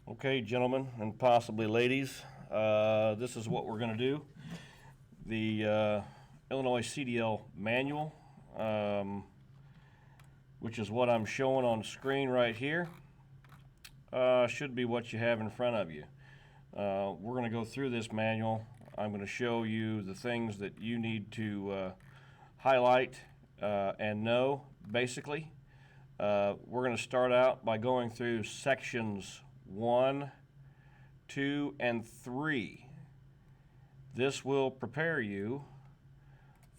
Okay, gentlemen, and possibly ladies, this is what we're going to do. The Illinois CDL manual, which is what I'm showing on screen right here, should be what you have in front of you. We're going to go through this manual. I'm going to show you the things that you need to highlight and know, basically. We're going to start out by going through sections 1, 2, and 3. This will prepare you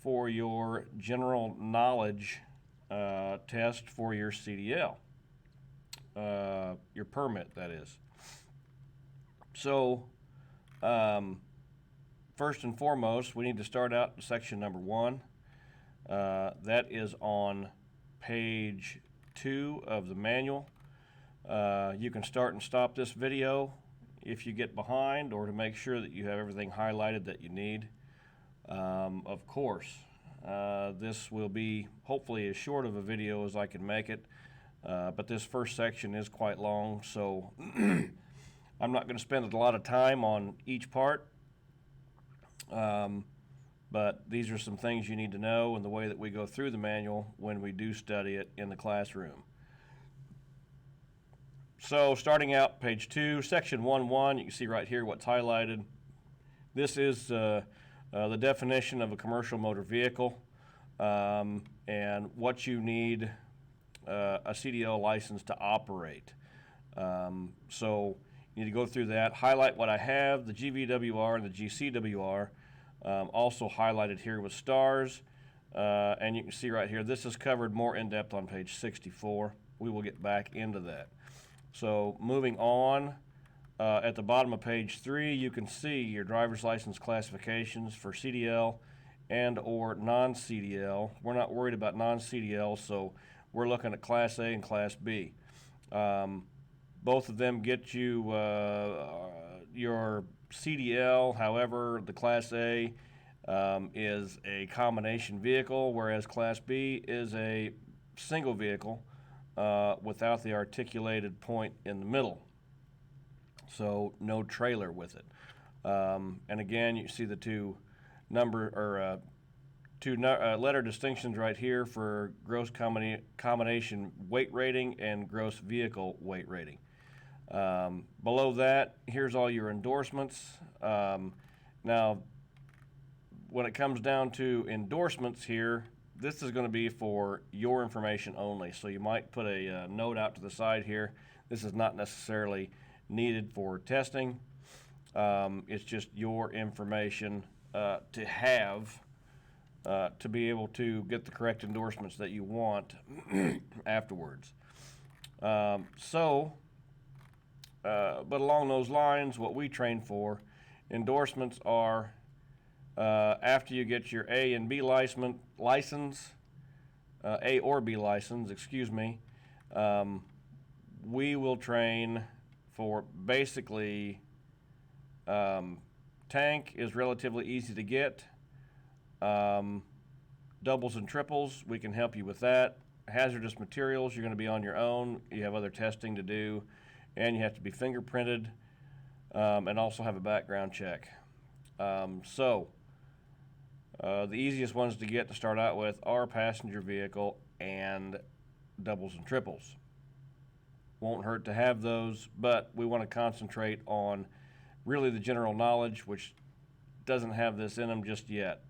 for your general knowledge test for your CDL, your permit, that is. So, first and foremost, we need to start out in section number 1. That is on page 2 of the manual. You can start and stop this video if you get behind, or to make sure that you have everything highlighted that you need. Of course, this will be hopefully as short of a video as I can make it, but this first section is quite long, so I'm not going to spend a lot of time on each part, but these are some things you need to know in the way that we go through the manual when we do study it in the classroom. So starting out page 2, section 1.1, you can see right here what's highlighted. This is the definition of a commercial motor vehicle and what you need a CDL license to operate. So you need to go through that, highlight what I have, the GVWR and the GCWR, also highlighted here with stars. And you can see right here, this is covered more in depth on page 64. We will get back into that. So moving on, at the bottom of page 3, you can see your driver's license classifications for CDL and or non-CDL. We're not worried about non-CDL, so we're looking at Class A and Class B. Both of them get you your CDL. However, the Class A is a combination vehicle, whereas Class B is a single vehicle without the articulated point in the middle. So no trailer with it. And again, you see the two letter distinctions right here for gross combination weight rating and gross vehicle weight rating. Below that, here's all your endorsements. Now, when it comes down to endorsements here, this is going to be for your information only. So you might put a note out to the side here. This is not necessarily needed for testing. It's just your information to have to be able to get the correct endorsements that you want afterwards. But along those lines, what we train for, endorsements are after you get your A and B license, A or B license, excuse me, we will train for basically tank is relatively easy to get. Doubles and triples, we can help you with that. Hazardous materials, you're going to be on your own. You have other testing to do, and you have to be fingerprinted and also have a background check. The easiest ones to get to start out with are passenger vehicle and doubles and triples. Won't hurt to have those, but we want to concentrate on really the general knowledge, which doesn't have this in them just yet.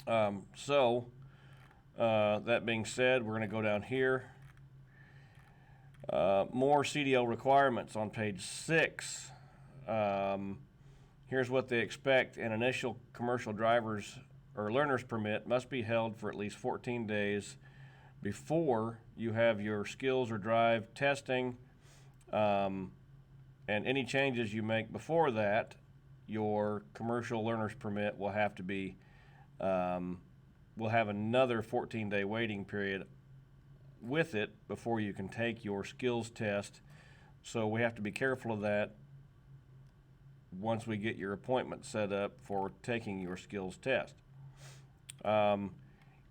That being said, we're going to go down here. More CDL requirements on page 6. Here's what they expect. An initial commercial driver's or learner's permit must be held for at least 14 days before you have your skills or drive testing, and any changes you make before that, your commercial learner's permit will have to be will have another 14-day waiting period with it before you can take your skills test. So we have to be careful of that once we get your appointment set up for taking your skills test.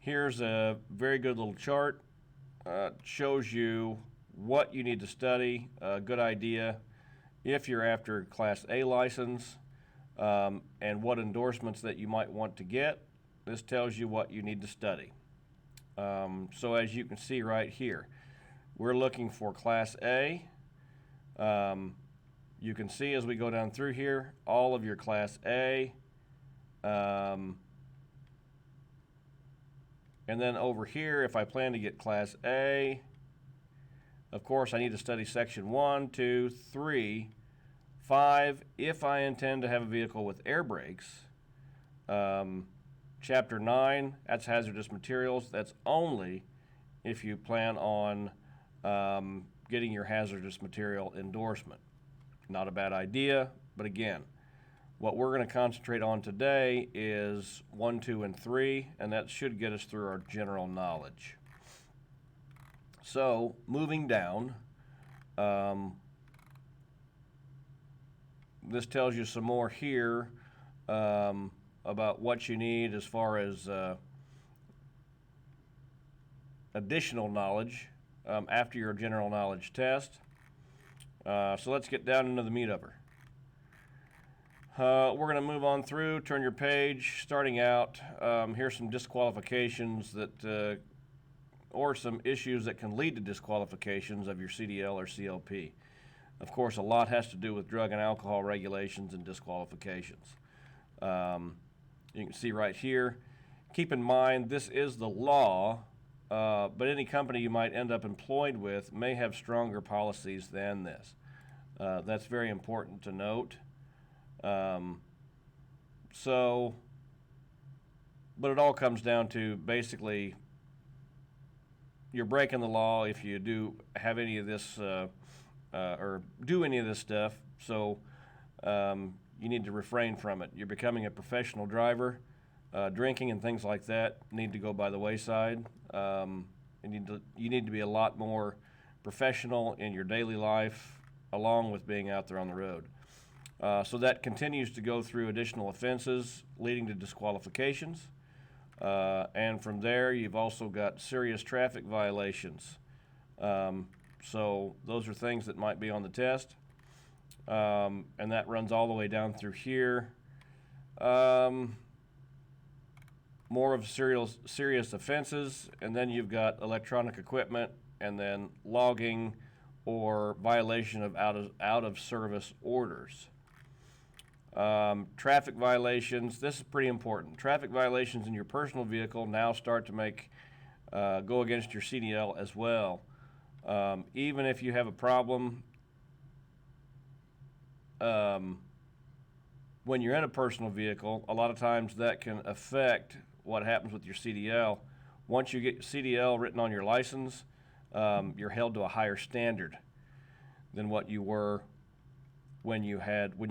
Here's a very good little chart. Shows you what you need to study, a good idea if you're after Class A license, and what endorsements that you might want to get. This tells you what you need to study. So as you can see right here, we're looking for Class A. You can see as we go down through here, all of your Class A. And then over here, if I plan to get Class A, of course I need to study Section 1, 2, 3, 5, if I intend to have a vehicle with air brakes. Chapter 9, that's hazardous materials. That's only if you plan on getting your hazardous material endorsement. Not a bad idea, but again, what we're going to concentrate on today is 1, 2, and 3, and that should get us through our general knowledge. So, moving down, this tells you some more here about what you need as far as additional knowledge after your general knowledge test. So let's get down into the meat of her. We're going to move on through, turn your page, starting out. Here's some disqualifications that, or some issues that can lead to disqualifications of your CDL or CLP. Of course, a lot has to do with drug and alcohol regulations and disqualifications. You can see right here, keep in mind this is the law, but any company you might end up employed with may have stronger policies than this. That's very important to note. But it all comes down to basically you're breaking the law if you do have any of this or do any of this stuff. So you need to refrain from it. You're becoming a professional driver. Drinking and things like that need to go by the wayside. You need to be a lot more professional in your daily life, along with being out there on the road. So that continues to go through additional offenses leading to disqualifications. And from there, you've also got serious traffic violations. So those are things that might be on the test. And that runs all the way down through here. More of serious offenses, and then you've got electronic equipment, and then logging or violation of out of service orders. Traffic violations, this is pretty important. Traffic violations in your personal vehicle now start to go against your CDL as well. Even if you have a problem when you're in a personal vehicle, a lot of times that can affect what happens with your CDL. Once you get CDL written on your license, you're held to a higher standard than what you were when you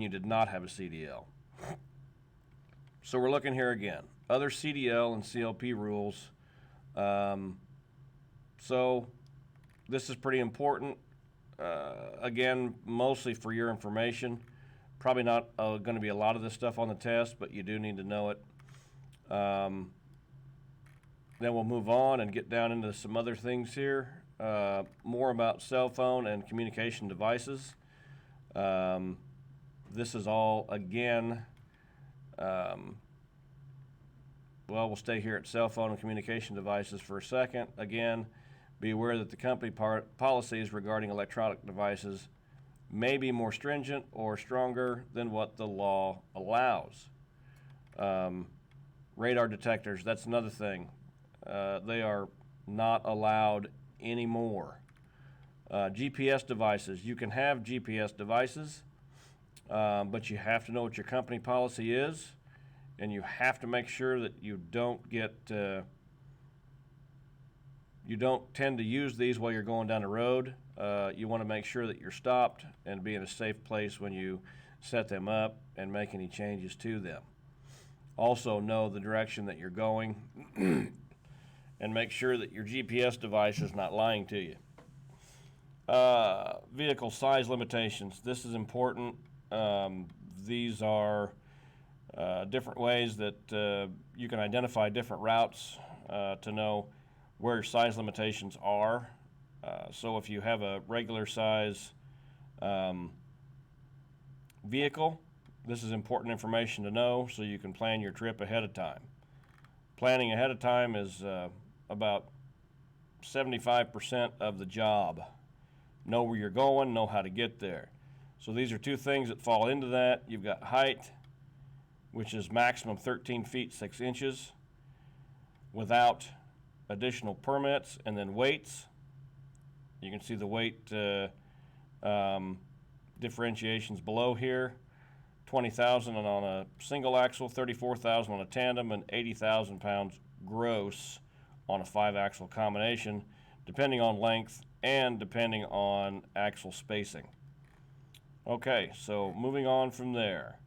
did not have a CDL. So we're looking here again. Other CDL and CLP rules. So this is pretty important. Again, mostly for your information. Probably not going to be a lot of this stuff on the test, but you do need to know it. Then we'll move on and get down into some other things here. More about cell phone and communication devices. This is all, again, we'll stay here at cell phone and communication devices for a second. Again, be aware that the company policies regarding electronic devices may be more stringent or stronger than what the law allows. Radar detectors, that's another thing. They are not allowed anymore. GPS devices, you can have GPS devices, but you have to know what your company policy is, and you have to make sure that you don't tend to use these while you're going down the road. You want to make sure that you're stopped and be in a safe place when you set them up and make any changes to them. Also know the direction that you're going and make sure that your GPS device is not lying to you. Vehicle size limitations. This is important. These are different ways that you can identify different routes to know where your size limitations are. So if you have a regular size vehicle, this is important information to know so you can plan your trip ahead of time. Planning ahead of time is about 75% of the job. Know where you're going, know how to get there. So these are two things that fall into that. You've got height, which is maximum 13 feet 6 inches without additional permits, and then weights. You can see the weight differentiations below here. 20,000 on a single axle, 34,000 on a tandem, and 80,000 pounds gross on a 5-axle combination, depending on length and depending on axle spacing. Okay, so moving on from there.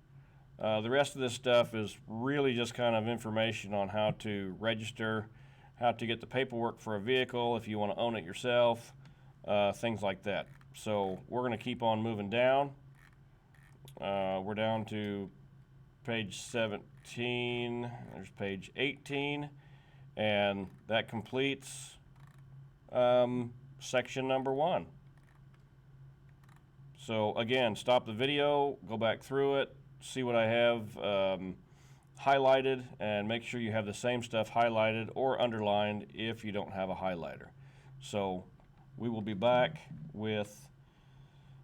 The rest of this stuff is really just kind of information on how to register, how to get the paperwork for a vehicle if you want to own it yourself, things like that. So we're going to keep on moving down. We're down to page 17. There's page 18, and that completes section number 1. So again, stop the video, go back through it, see what I have highlighted, and make sure you have the same stuff highlighted or underlined if you don't have a highlighter. So we will be back with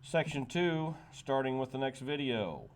section 2 starting with the next video.